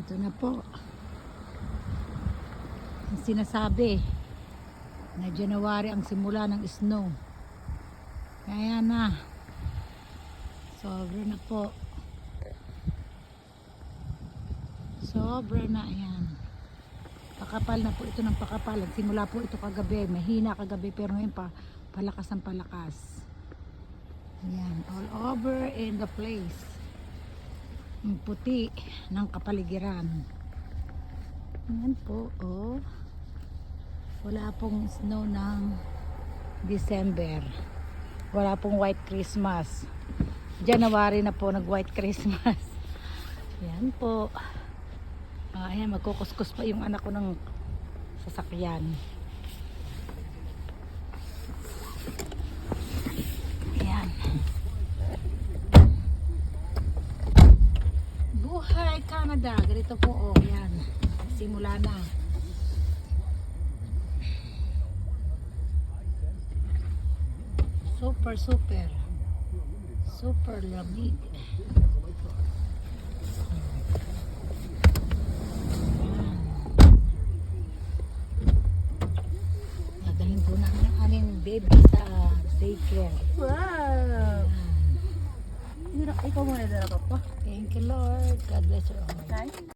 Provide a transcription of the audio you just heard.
Ito na po. Ang sinasabi na January ang simula ng snow. Kaya na. Sobra na po. Sobra na yan. Pakapal na po ito ng pakapal. Simula po ito kagabi. Mahina kagabi pero ngayon pa palakas ang palakas. Yan. All over in the place. Ang puti ng kapaligiran. Yan po. Oh. Wala pong snow ng December. Wala pong white Christmas. January na po nag white Christmas. Yan po. Ayan, magkukuskus pa yung anak ko ng sasakyan. Ayan. Buhay Canada. Ganito po, oh. Yan. Simula na. Super, super. Super lamig. Dadalhin po namin ang aming baby sa daycare. Wow! Ikaw muna na pa. Thank you, Lord. God bless you all. Nice.